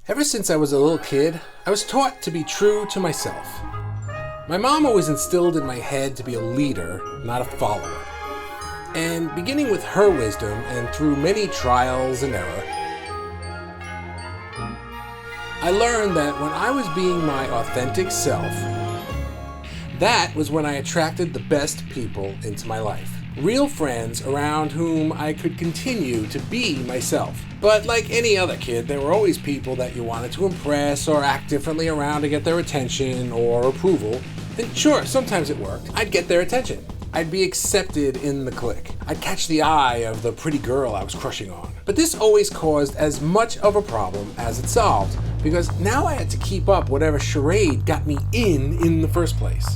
Ever since I was a little kid, I was taught to be true to myself. My mom always instilled in my head to be a leader, not a follower. And beginning with her wisdom and through many trials and error, I learned that when I was being my authentic self, that was when I attracted the best people into my life. Real friends around whom I could continue to be myself. But like any other kid, there were always people that you wanted to impress or act differently around to get their attention or approval. And sure, sometimes it worked. I'd get their attention. I'd be accepted in the clique. I'd catch the eye of the pretty girl I was crushing on. But this always caused as much of a problem as it solved, because now I had to keep up whatever charade got me in the first place.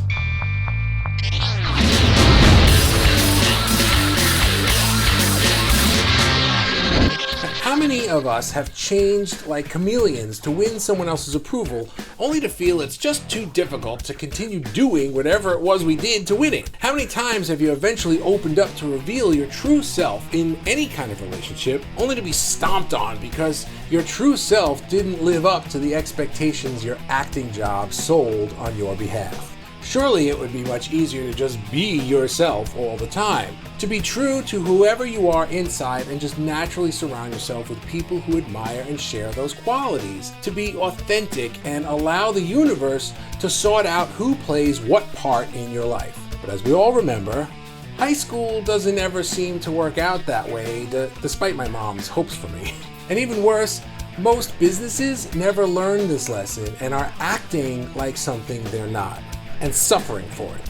How many of us have changed like chameleons to win someone else's approval, only to feel it's just too difficult to continue doing whatever it was we did to win it? How many times have you eventually opened up to reveal your true self in any kind of relationship, only to be stomped on because your true self didn't live up to the expectations your acting job sold on your behalf? Surely it would be much easier to just be yourself all the time, to be true to whoever you are inside and just naturally surround yourself with people who admire and share those qualities, to be authentic and allow the universe to sort out who plays what part in your life. But as we all remember, high school doesn't ever seem to work out that way, despite my mom's hopes for me. And even worse, most businesses never learn this lesson and are acting like something they're not, and suffering for it.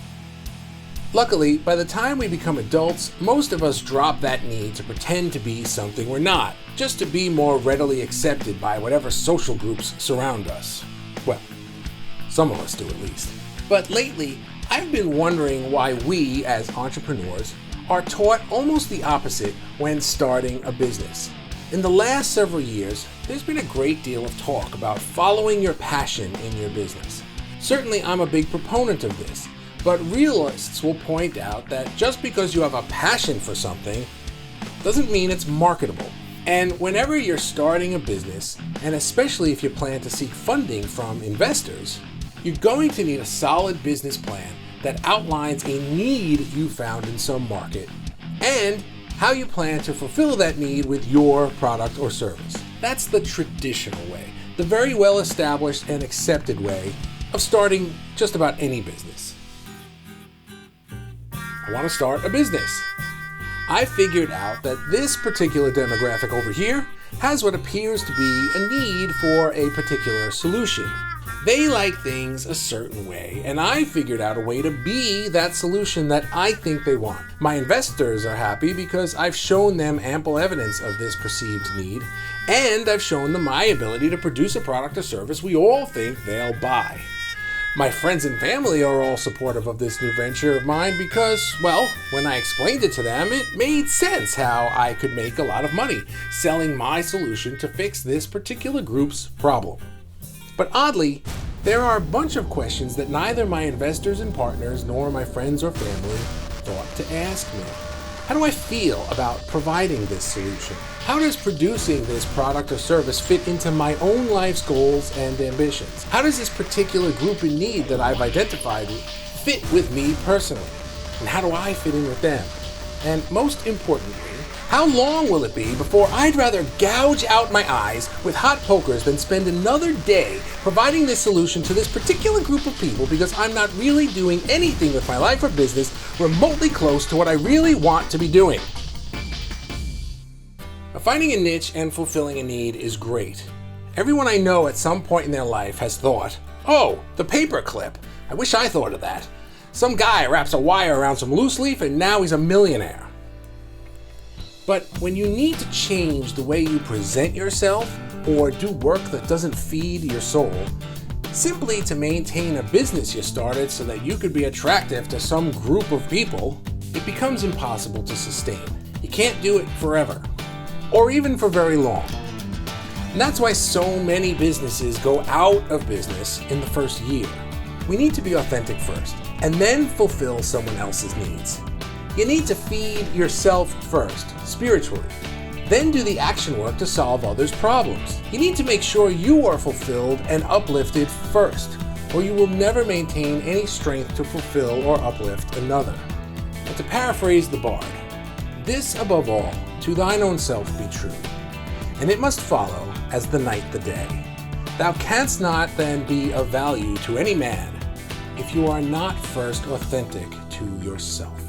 Luckily, by the time we become adults, most of us drop that need to pretend to be something we're not, just to be more readily accepted by whatever social groups surround us. Well, some of us do at least. But lately, I've been wondering why we, as entrepreneurs, are taught almost the opposite when starting a business. In the last several years, there's been a great deal of talk about following your passion in your business. Certainly, I'm a big proponent of this, but realists will point out that just because you have a passion for something doesn't mean it's marketable. And whenever you're starting a business, and especially if you plan to seek funding from investors, you're going to need a solid business plan that outlines a need you found in some market and how you plan to fulfill that need with your product or service. That's the traditional way, the very well established and accepted way of starting just about any business. I want to start a business. I figured out that this particular demographic over here has what appears to be a need for a particular solution. They like things a certain way, and I figured out a way to be that solution that I think they want. My investors are happy because I've shown them ample evidence of this perceived need, and I've shown them my ability to produce a product or service we all think they'll buy. My friends and family are all supportive of this new venture of mine because, well, when I explained it to them, it made sense how I could make a lot of money selling my solution to fix this particular group's problem. But oddly, there are a bunch of questions that neither my investors and partners nor my friends or family thought to ask me. How do I feel about providing this solution? How does producing this product or service fit into my own life's goals and ambitions? How does this particular group in need that I've identified fit with me personally? And how do I fit in with them? And most importantly, how long will it be before I'd rather gouge out my eyes with hot pokers than spend another day providing this solution to this particular group of people because I'm not really doing anything with my life or business remotely close to what I really want to be doing? Finding a niche and fulfilling a need is great. Everyone I know at some point in their life has thought, oh, the paper clip. I wish I thought of that. Some guy wraps a wire around some loose leaf and now he's a millionaire. But when you need to change the way you present yourself or do work that doesn't feed your soul, simply to maintain a business you started so that you could be attractive to some group of people, it becomes impossible to sustain. You can't do it forever, or even for very long. And that's why so many businesses go out of business in the first year. We need to be authentic first, and then fulfill someone else's needs. You need to feed yourself first, spiritually. Then do the action work to solve others' problems. You need to make sure you are fulfilled and uplifted first, or you will never maintain any strength to fulfill or uplift another. But to paraphrase the bard, this above all, to thine own self be true, and it must follow as the night the day. Thou canst not then be of value to any man if you are not first authentic to yourself.